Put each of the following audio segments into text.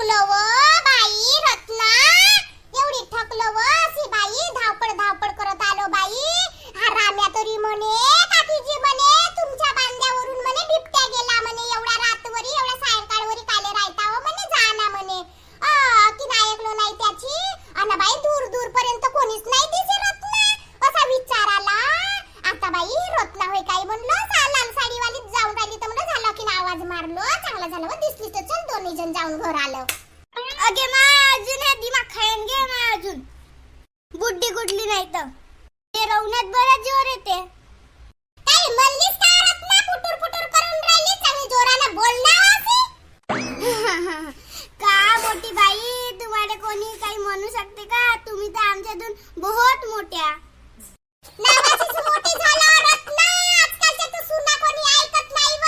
थकलो व बाई रत्ना, एवढी थकलो व सी बाई, धावपळ धावपळ करत आलो बाई. हा राम्या तरी म्हणे काकीजी म्हणे तुमच्या बांध्यावरून म्हणे बिबट्या गेला म्हणे, एवढ्या रातवरी एवढ्या सायंकाळवरी काले रायताव म्हणे जाना म्हणे. की नाही ऐकलो नाही त्याची. अन बाई दूर दूर पर्यंत कोणीच नाही दिसे रत्ना, असा विचार आला. आता बाई रत्ना होय काय म्हणलं, लाल साडीवालीच जाऊन राहिली तर म्हणलं झालं की आवाज मारलो, चांगला झालं व दिसली तर चल दोन्ही जण जाऊन घर आलो. अगे मा अजून हे दिमाग खायन गे मा अजून बुड्डी गुडली नाही तर ते रवण्यात बराच जोर येते. काय म्हणलीस का रत्ना, पुटुर पुटुर करून राहिली, चांगली जोराने बोल ना असे. का मोठी बाई, तुम्हाला कोणी काही म्हणू शकते का? तुम्ही तर आमच्यातून बहुत मोठ्या. नावाचीच मोठी झाला रत्ना, आजकालच्या तर सुना कोणी ऐकत नाही व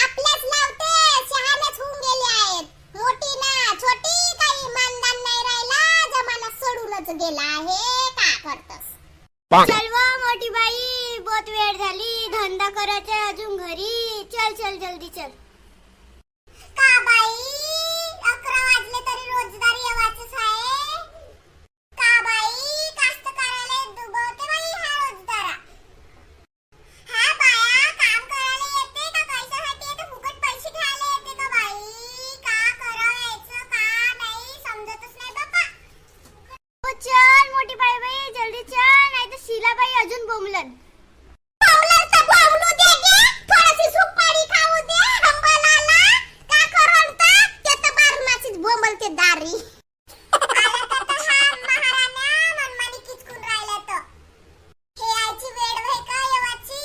आपल्याच लावते, शहाणेच होऊन गेले आहेत. मोठी ना छोटी काही मानदान नाही राहिला, जमाना सोडूनच गेला आहे. का करतस? चल व मोठी बाई, बहुत वेळ झाली, धंदा करायचा अजून घरी. चल चल जल्दी चल. का बाई 11 वाजले तरी रोजदार येवाचच आहे. का बाई कास्तकाराला डुबवते बाई हा रोजदारा. हा बाया काम करायला येते का पैशासाठी येते, फुकट पैसे खायला येते का बाई? का करायचं का नाही समजतच नाही बापा. ओ चल मोठी बाई बाई जल्दी चल, नाही तर शिलाबाई अजून बोंबलन. पावलं तर पावलू दे गे, थोडीशी सुपारी खाऊ दे हंबलाला. का करंता ते तर बारमाचीच बोंबलते दारी. आला तर हा महाराण्या मनमानी किचकून राहिला तर. हे आईची वेळ होय का येवाची?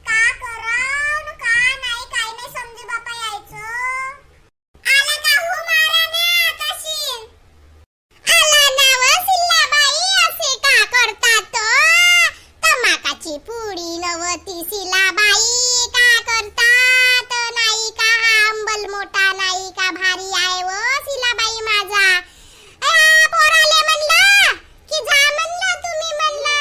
का करावं का नाही काय नाही समजे बापा यायचं. आला का हो महाराण्या कशी? आला नाव सिल्लाबाई, असे का करतात? तमाकाची पुडी नवती सिलाबाई का करतात? नाही का हा अंबल मोठा नाही का भारी आहे व सिलाबाई माझा. पोराले म्हणलं की जा म्हणलं, तुम्ही म्हणलं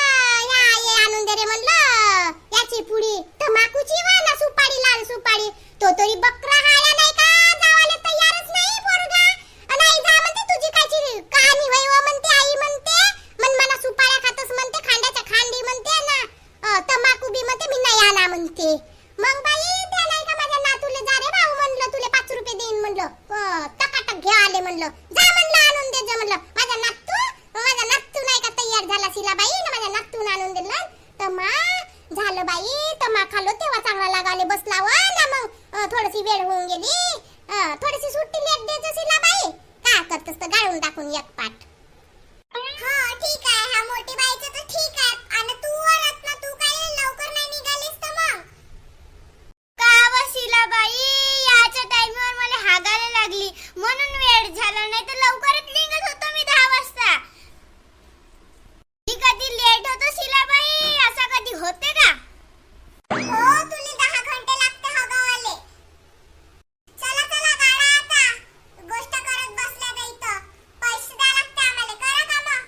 या ये आणून दे रे म्हणलं याची पुडी तमाकूची वा ना सुपारी लाल सुपारी. तो तरी बकरा हाया नाही का जावाले तयारच नाही पोरगा. नाही जा म्हणते, तुझी कायची कहाणी होय व म्हणते, आई म्हणते मनमाना सुपाऱ्या खातस म्हणते, खांड्याच्या खांडी म्हणते ना, तमाकू बी म्हणते मी नाही आणा म्हणते. मग बाई ते नाही का माझ्या नातूले जा रे भाऊ म्हणलं, तुले 5 रुपये देईन म्हणलं, टकाटक घे आले म्हणलं, जा म्हणलं आणून दे जा म्हणलं. माझा नातू नाही का तयार झाला सिलाबाई ना, माझ्या नातून आणून दिलं तमा झालं बाई. तमा खाल्लो तेव्हा चांगला लागाले बसला व ना, मग थोडीशी वेळ होऊन गेली, थोडीशी सुट्टी लेट देतो सिलाबाई. का करतस तर गाळून टाकून एक पाठ. हा ठीक आहे, हा मोठी बाईचं तर ठीक आहे. आणि तू रत्ना तू काय लवकर नाही निघालीस तर मग? का व शिलाबाई, याच्या टाइमवर मला हागायला लागली म्हणून वेळ झाला, नाही तर लवकरच निघत होतो मी 10 वाजता. मी कधी लेट होतो शिलाबाई, असं कधी होते का? हो तुले 10 घंटे लागते हगावाले. चला चला गाडा आता, गोष्ट करत बसल्या नाही तर पैसे द्या लागते आम्हाला, करा का मग?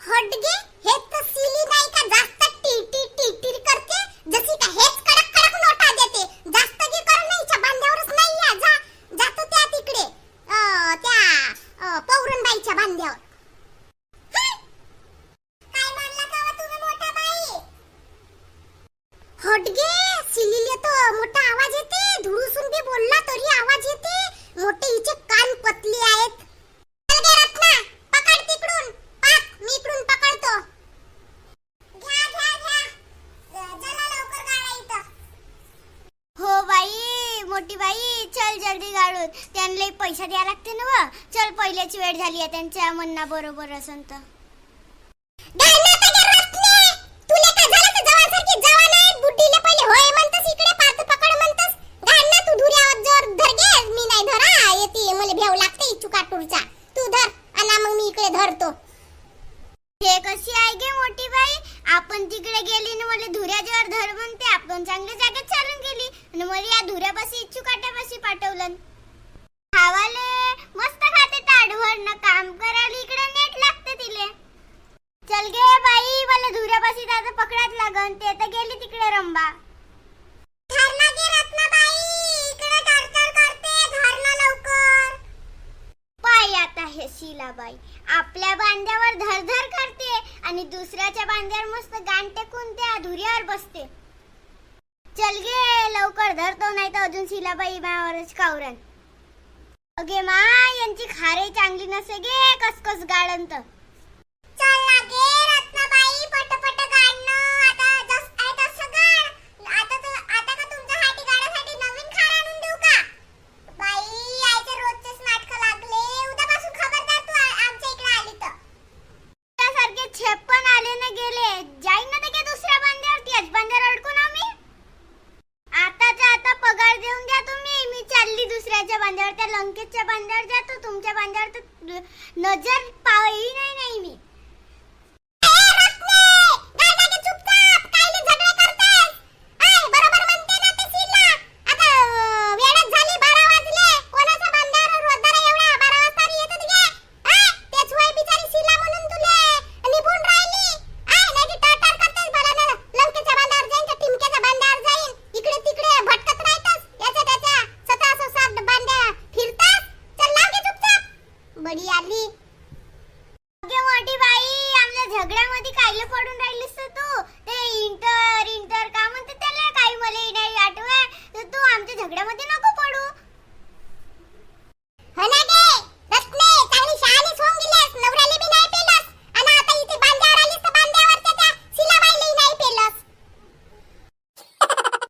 हट गे, हे तर सिली नाही का जास्त टिटी करते, जशी का हेच कडक कडक नोटा देते. जास्त गे कर नाहीच्या बांध्यावरच नाही या, जा जातो त्या तिकडे त्या पौरणबाईच्या बांध्यावर. काय म्हणला का तुम्ही मोठा बाई? हट गे, सिलीले तर मोठा आवाज येते, धुळूसून बी बोलला तरी आवाज येते. मोठे हिचे कान पतले आहेत. चल गे रत्ना, पकड तिकडून, मी इकडून पकडतो. घ्या घ्या घ्या, चला लवकर गाडा इथं. हो बाई मोठी बाई, चल जल्दी गाडून, त्यांना पैसा द्यायला लागते ना व. चल पहिल्याची वेळ झाली आहे, त्यांच्या म्हणणं बरोबर असन तर. गाडा तर गे रत्ने, तुले काय झालं तर जवानसारखी जवान आहे, बुड्डीले पहिले होय म्हणतस, इकडे पात पकड म्हणतस. गाडा तू धुऱ्यावर जोर धर गे, मी नाही धरा येते, मला भेव लागते इचुकाटूरचा. तू धर आणि मग मी इकडे धरतो. हे कशी आहे गे मोठी बाई, आपण तिकडे गेली ना मला धुऱ्याजवळ धर म्हणते, आपण चांगल्या जागेत चालून गेली आणि मला या धुऱ्यापाशी इच्छुकाट्यापाशी पाठवलं. खावाले मस्त खाते ताडभर ना, काम करायला इकडे नेट लागते तिले. चल गे बाई, मला धुऱ्यापाशी दादा पकडात लागन, ते तर गेली तिकडे रंबा. धर ना गे रत्नाबाई, इकडे धर करते, धर ना लवकर. शिलाबाई आपल्या बांध्यावर धरधर करते आणि दुसऱ्याच्या बांध्यावर मस्त गाण टेकून त्या धुऱ्यावर बसते. चल गे लवकर धरतो, नाही तर अजून शिलाबाई मावरच कावरण. अगे मा यांची खारे चांगली नसे गे, कसकस गाळंत. चल लागे रत्नाबाई पटपट गाडणं. आता जस आहे तसं गाड. आता का तुमच्या हाती गाण्यासाठी नवीन खार आणून देऊ का? बाई यायचे रोजचेच नाटकं लागले. उद्यापासून खबरदार तू आमच्या इकडे आली तर. त्यासारखे 56 आले ना गेले, जाईन ना ते दुसऱ्या बांध्यावर, त्याच बांध्यावर अडकून आम्ही. आताच्या आता पगार देऊन द्या तुम्ही, मी चालली दुसऱ्याच्या बांध्यावर, त्या लंकेच्या बांध्यावर जातो. तुमच्या बांध्यावर तर नजर पाहिली नाही मी. बडी आली. मोठी बाई आमच्या झगड्यामध्ये कायले पडून राहिलीस तर तू? ते इंटर का म्हणते त्याला, काही मला नाही आठवत. तर तू आमच्या झगड्यामध्ये नको पडू.